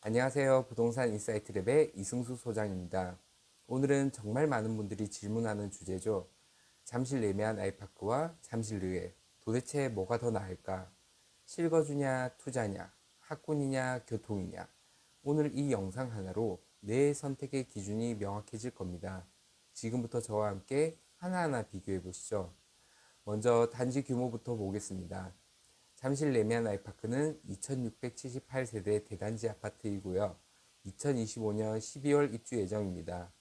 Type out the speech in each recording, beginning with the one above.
안녕하세요. 부동산 인사이트랩의 이승수 소장입니다. 오늘은 정말 많은 분들이 질문하는 주제죠. 잠실 레미안 아이파크와 잠실 르에 도대체 뭐가 더 나을까? 실거주냐, 투자냐, 학군이냐, 교통이냐. 오늘 이 영상 하나로 내 선택의 기준이 명확해질 겁니다. 지금부터 저와 함께 하나하나 비교해 보시죠. 먼저 단지 규모부터 보겠습니다. 잠실 레미안 아이파크는 2678세대 대단지 아파트이고요. 2025년 12월 입주 예정입니다.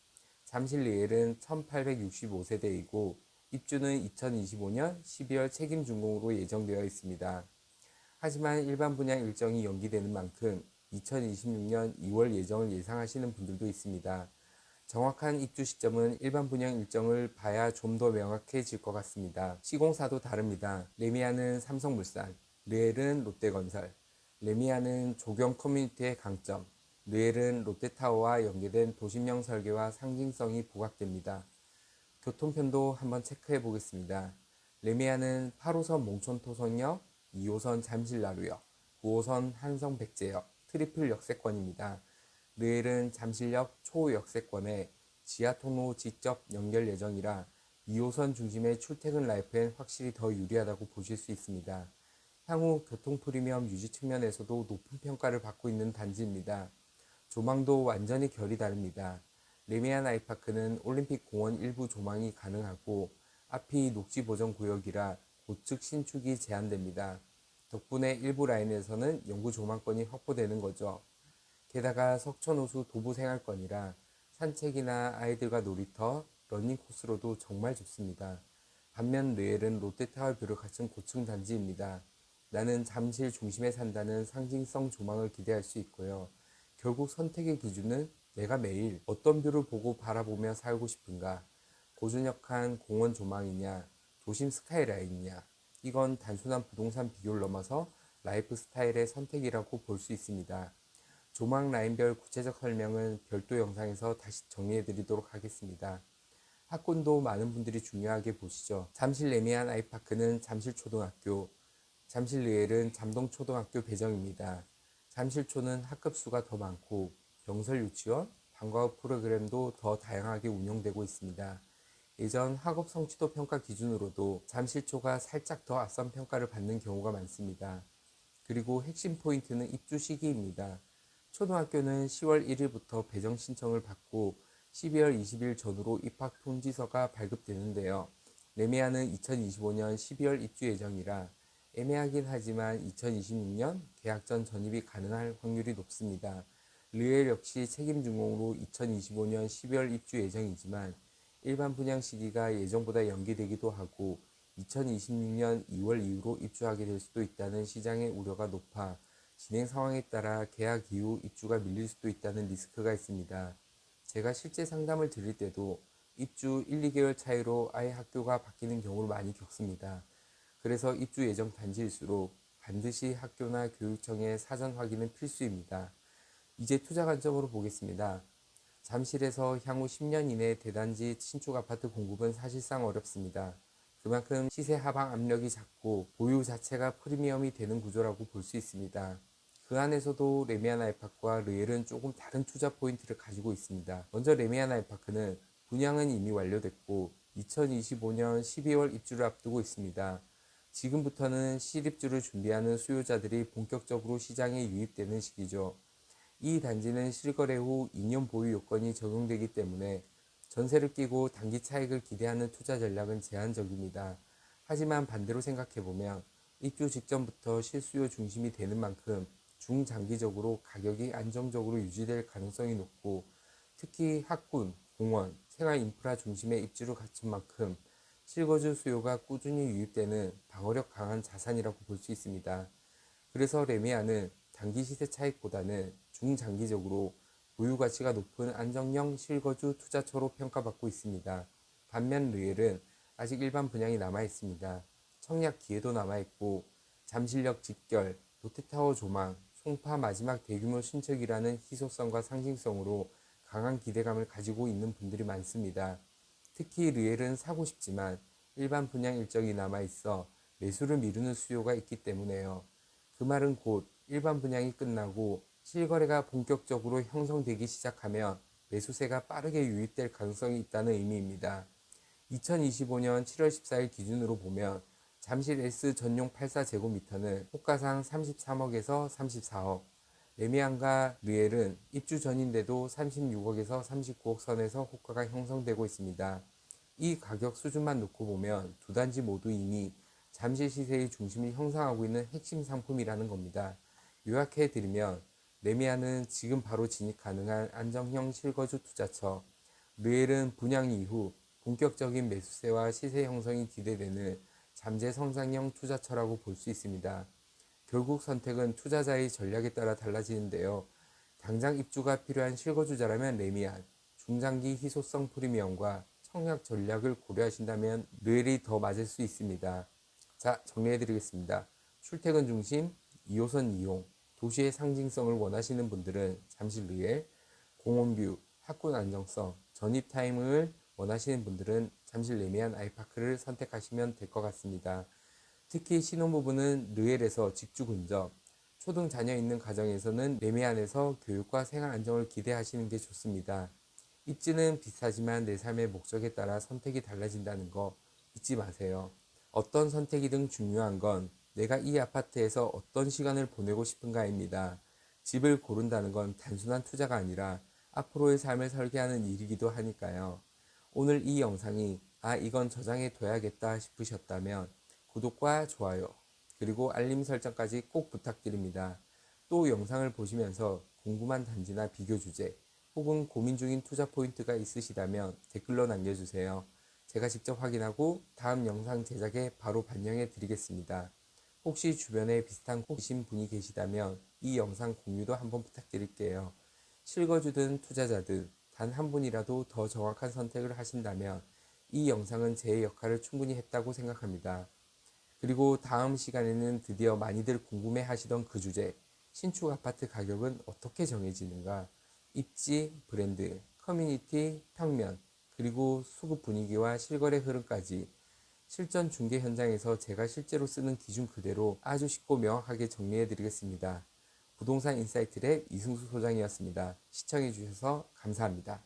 잠실 리엘은 1865세대이고 입주는 2025년 12월 책임준공으로 예정되어 있습니다. 하지만 일반 분양 일정이 연기되는 만큼 2026년 2월 예정을 예상하시는 분들도 있습니다. 정확한 입주 시점은 일반 분양 일정을 봐야 좀 더 명확해질 것 같습니다. 시공사도 다릅니다. 레미안은 삼성물산, 르엘은 롯데건설, 레미안은 조경 커뮤니티의 강점, 르엘은 롯데타워와 연계된 도심형 설계와 상징성이 부각됩니다. 교통편도 한번 체크해 보겠습니다. 레미안은 8호선 몽촌토선역, 2호선 잠실나루역, 9호선 한성백제역, 트리플 역세권입니다. 르엘은 잠실역 초역세권에 지하통로 직접 연결 예정이라 2호선 중심의 출퇴근 라이프엔 확실히 더 유리하다고 보실 수 있습니다. 향후 교통 프리미엄 유지 측면에서도 높은 평가를 받고 있는 단지입니다. 조망도 완전히 결이 다릅니다. 레미안 아이파크는 올림픽 공원 일부 조망이 가능하고 앞이 녹지 보전 구역이라 고측 신축이 제한됩니다. 덕분에 일부 라인에서는 영구 조망권이 확보되는 거죠. 게다가 석촌호수 도보 생활권이라 산책이나 아이들과 놀이터, 러닝 코스로도 정말 좋습니다. 반면 르엘은 롯데타워뷰를 갖춘 고층 단지입니다. 나는 잠실 중심에 산다는 상징성 조망을 기대할 수 있고요. 결국 선택의 기준은 내가 매일 어떤 뷰를 보고 바라보며 살고 싶은가, 고즈넉한 공원 조망이냐, 도심 스카이라인이냐, 이건 단순한 부동산 비교를 넘어서 라이프 스타일의 선택이라고 볼 수 있습니다. 조망 라인별 구체적 설명은 별도 영상에서 다시 정리해 드리도록 하겠습니다. 학군도 많은 분들이 중요하게 보시죠. 잠실 레미안 아이파크는 잠실초등학교, 잠실리엘은 잠동초등학교 배정입니다. 잠실초는 학급수가 더 많고 병설 유치원, 방과 후 프로그램도 더 다양하게 운영되고 있습니다. 예전 학업 성취도 평가 기준으로도 잠실초가 살짝 더 앞선 평가를 받는 경우가 많습니다. 그리고 핵심 포인트는 입주 시기입니다. 초등학교는 10월 1일부터 배정 신청을 받고 12월 20일 전후로 입학 통지서가 발급되는데요. 레미안은 2025년 12월 입주 예정이라 애매하긴 하지만 2026년 계약 전 전입이 가능할 확률이 높습니다. 르엘 역시 책임준공으로 2025년 12월 입주 예정이지만 일반 분양 시기가 예정보다 연기되기도 하고 2026년 2월 이후로 입주하게 될 수도 있다는 시장의 우려가 높아 진행 상황에 따라 계약 이후 입주가 밀릴 수도 있다는 리스크가 있습니다. 제가 실제 상담을 드릴 때도 입주 1, 2개월 차이로 아예 학교가 바뀌는 경우를 많이 겪습니다. 그래서 입주 예정 단지일수록 반드시 학교나 교육청의 사전 확인은 필수입니다. 이제 투자 관점으로 보겠습니다. 잠실에서 향후 10년 이내 대단지 신축 아파트 공급은 사실상 어렵습니다. 그만큼 시세 하방 압력이 작고 보유 자체가 프리미엄이 되는 구조라고 볼 수 있습니다. 그 안에서도 레미안 아이파크와 르엘은 조금 다른 투자 포인트를 가지고 있습니다. 먼저 레미안 아이파크는 분양은 이미 완료됐고 2025년 12월 입주를 앞두고 있습니다. 지금부터는 실입주를 준비하는 수요자들이 본격적으로 시장에 유입되는 시기죠. 이 단지는 실거래 후 2년 보유 요건이 적용되기 때문에 전세를 끼고 단기 차익을 기대하는 투자 전략은 제한적입니다. 하지만 반대로 생각해보면 입주 직전부터 실수요 중심이 되는 만큼 중장기적으로 가격이 안정적으로 유지될 가능성이 높고 특히 학군, 공원, 생활 인프라 중심의 입지를 갖춘 만큼 실거주 수요가 꾸준히 유입되는 방어력 강한 자산이라고 볼 수 있습니다. 그래서 레미안은 단기 시세 차익보다는 중장기적으로 보유 가치가 높은 안정형 실거주 투자처로 평가받고 있습니다. 반면 르엘은 아직 일반 분양이 남아 있습니다. 청약 기회도 남아 있고 잠실역 직결, 롯데타워 조망, 송파 마지막 대규모 신축이라는 희소성과 상징성으로 강한 기대감을 가지고 있는 분들이 많습니다. 특히 르엘은 사고 싶지만 일반 분양 일정이 남아 있어 매수를 미루는 수요가 있기 때문에요. 그 말은 곧 일반 분양이 끝나고 실거래가 본격적으로 형성되기 시작하면 매수세가 빠르게 유입될 가능성이 있다는 의미입니다. 2025년 7월 14일 기준으로 보면 잠실 S 전용 84제곱미터는 호가상 33억에서 34억, 레미안과 르엘은 입주 전인데도 36억에서 39억 선에서 호가가 형성되고 있습니다. 이 가격 수준만 놓고 보면 두 단지 모두 이미 잠실 시세의 중심을 형성하고 있는 핵심 상품이라는 겁니다. 요약해드리면 레미안은 지금 바로 진입 가능한 안정형 실거주 투자처, 르엘은 분양 이후 본격적인 매수세와 시세 형성이 기대되는 잠재 성장형 투자처라고 볼 수 있습니다. 결국 선택은 투자자의 전략에 따라 달라지는데요. 당장 입주가 필요한 실거주자라면 레미안, 중장기 희소성 프리미엄과 청약 전략을 고려하신다면 르엘이 더 맞을 수 있습니다. 자, 정리해드리겠습니다. 출퇴근 중심, 2호선 이용, 도시의 상징성을 원하시는 분들은 잠실 르엘, 공원뷰, 학군 안정성, 전입 타임을 원하시는 분들은 잠실 레미안 아이파크를 선택하시면 될 것 같습니다. 특히 신혼부부는 르엘에서 직주 근접, 초등 자녀 있는 가정에서는 레미안에서 교육과 생활 안정을 기대하시는 게 좋습니다. 입지는 비슷하지만 내 삶의 목적에 따라 선택이 달라진다는 거 잊지 마세요. 어떤 선택이든 중요한 건 내가 이 아파트에서 어떤 시간을 보내고 싶은가입니다. 집을 고른다는 건 단순한 투자가 아니라 앞으로의 삶을 설계하는 일이기도 하니까요. 오늘 이 영상이 이건 저장해 둬야겠다 싶으셨다면 구독과 좋아요, 그리고 알림 설정까지 꼭 부탁드립니다. 또 영상을 보시면서 궁금한 단지나 비교 주제, 혹은 고민 중인 투자 포인트가 있으시다면 댓글로 남겨주세요. 제가 직접 확인하고 다음 영상 제작에 바로 반영해 드리겠습니다. 혹시 주변에 비슷한 고민 분이 계시다면 이 영상 공유도 한번 부탁드릴게요. 실거주든 투자자든 단 한 분이라도 더 정확한 선택을 하신다면 이 영상은 제 역할을 충분히 했다고 생각합니다. 그리고 다음 시간에는 드디어 많이들 궁금해 하시던 그 주제, 신축 아파트 가격은 어떻게 정해지는가? 입지, 브랜드, 커뮤니티, 평면, 그리고 수급 분위기와 실거래 흐름까지 실전 중개 현장에서 제가 실제로 쓰는 기준 그대로 아주 쉽고 명확하게 정리해 드리겠습니다. 부동산 인사이트 랩 이승수 소장이었습니다. 시청해 주셔서 감사합니다.